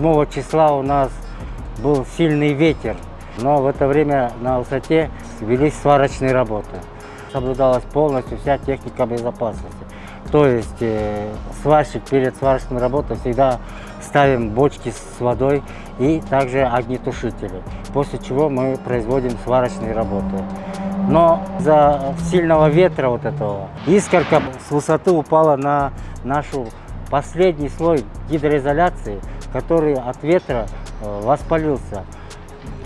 7 числа у нас был сильный ветер, но в это время на высоте велись сварочные работы. Соблюдалась полностью вся техника безопасности. То есть сварщик перед сварочной работой всегда ставим бочки с водой и также огнетушители, после чего мы производим сварочные работы. Но из-за сильного ветра вот этого искорка с высоты упала на нашу последний слой гидроизоляции, который от ветра воспалился.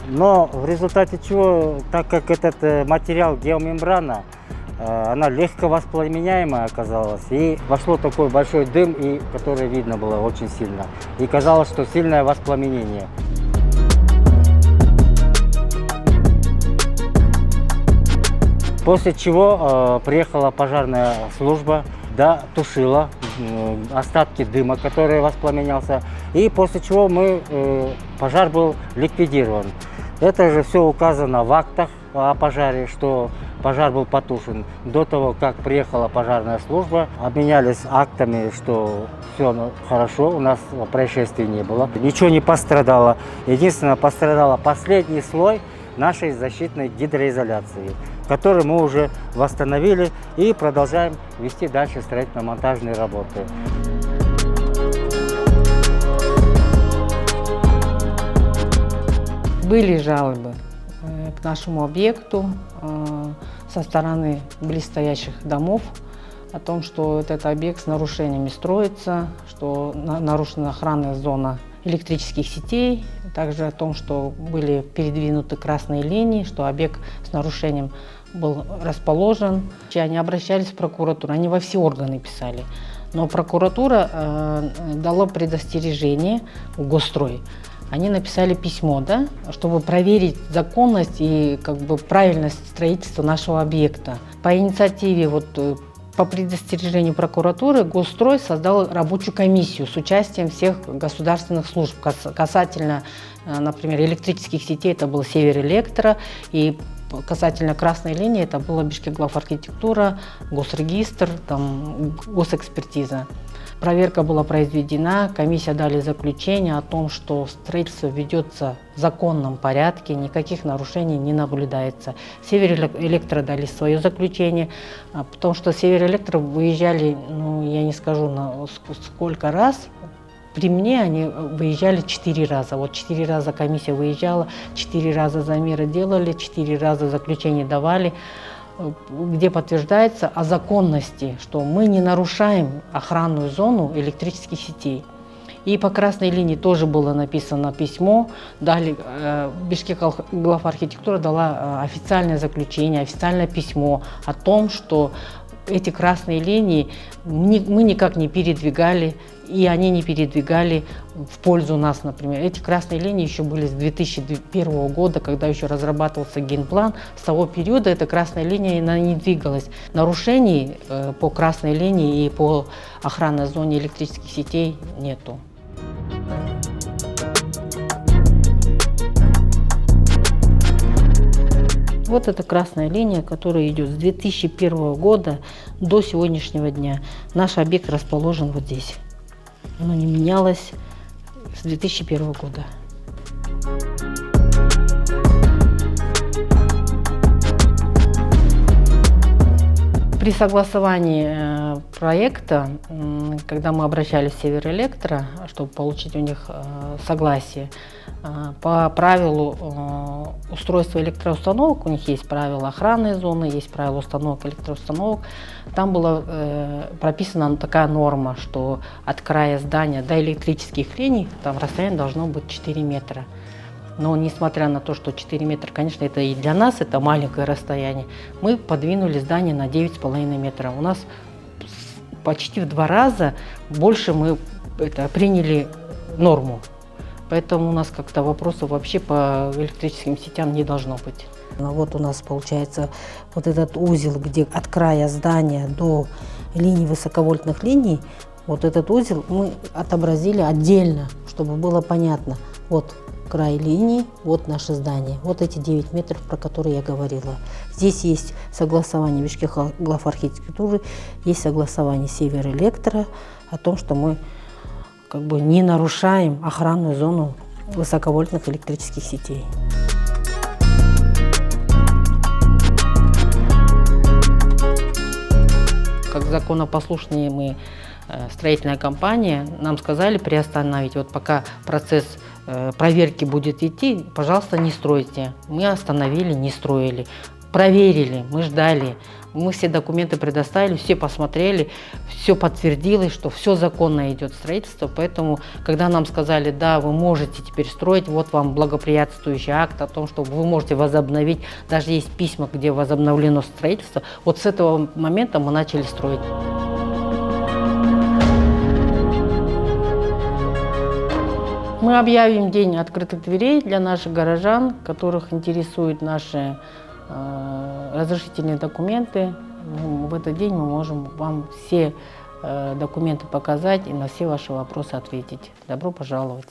Но в результате чего, так как этот материал геомембрана, она легко воспламеняемая оказалась, и вошло такой большой дым, и который видно было очень сильно. И казалось, что сильное воспламенение. После чего приехала пожарная служба, тушила остатки дыма, который воспламенялся, и после чего пожар был ликвидирован. Это же все указано в актах о пожаре, что пожар был потушен. До того, как приехала пожарная служба, обменялись актами, что все хорошо, у нас происшествий не было. Ничего не пострадало. Единственное, пострадал последний слой нашей защитной гидроизоляции, который мы уже восстановили и продолжаем вести дальше строительно-монтажные работы. Были жалобы к нашему объекту со стороны близстоящих домов о том, что этот объект с нарушениями строится, что нарушена охранная зона электрических сетей, также о том, что были передвинуты красные линии, что объект с нарушением был расположен. Они обращались в прокуратуру, они во все органы писали. Но прокуратура дала предостережение в Госстрой. Они написали письмо, чтобы проверить законность и правильность строительства нашего объекта. По инициативе, по предостережению прокуратуры, Госстрой создал рабочую комиссию с участием всех государственных служб касательно, например, электрических сетей, это был Северэлектро, и касательно красной линии, это была Бишкекглавархитектура, Госрегистр, госэкспертиза. Проверка была произведена, комиссия дали заключение о том, что строительство ведется в законном порядке, никаких нарушений не наблюдается. Северэлектро дали свое заключение, потому что Северэлектро выезжали, я не скажу сколько раз. При мне они выезжали 4 раза. 4 раза комиссия выезжала, 4 раза замеры делали, 4 раза заключение давали, где подтверждается о законности, что мы не нарушаем охранную зону электрических сетей. И по красной линии тоже было написано письмо, Бишкекглавархитектура дала официальное заключение, официальное письмо о том, что эти красные линии мы никак не передвигали, и они не передвигали в пользу нас, например. Эти красные линии еще были с 2001 года, когда еще разрабатывался генплан. С того периода эта красная линия не двигалась. Нарушений по красной линии и по охранной зоне электрических сетей нету. Вот эта красная линия, которая идет с 2001 года до сегодняшнего дня. Наш объект расположен вот здесь. Оно не менялось с 2001 года. При согласовании проекта, когда мы обращались в Северэлектро, чтобы получить у них согласие, по правилу устройства электроустановок, у них есть правила охранной зоны, есть правила установок электроустановок, там была прописана такая норма, что от края здания до электрических линий там расстояние должно быть 4 метра. Но несмотря на то, что 4 метра, конечно, это и для нас это маленькое расстояние, мы подвинули здание на 9,5 метра. У нас почти в 2 раза больше мы приняли норму. Поэтому у нас как-то вопросов вообще по электрическим сетям не должно быть. Вот у нас получается вот этот узел, где от края здания до линий высоковольтных линий, вот этот узел мы отобразили отдельно, чтобы было понятно. Вот край линии, вот наше здание, вот эти 9 метров, про которые я говорила. Здесь есть согласование Бишкекглавархитектуры, есть согласование Северэлектро о том, что мы как бы не нарушаем охранную зону высоковольтных электрических сетей. Как законопослушные мы строительная компания, нам сказали приостановить. Вот пока процесс проверки будет идти, пожалуйста, не стройте. Мы остановили, не строили. Проверили, мы ждали. Мы все документы предоставили, все посмотрели, все подтвердилось, что все законно идет строительство. Поэтому, когда нам сказали, да, вы можете теперь строить, вот вам благоприятствующий акт о том, что вы можете возобновить, даже есть письма, где возобновлено строительство, вот с этого момента мы начали строить. Мы объявим день открытых дверей для наших горожан, которых интересуют наши разрешительные документы. В этот день мы можем вам все документы показать и на все ваши вопросы ответить. Добро пожаловать!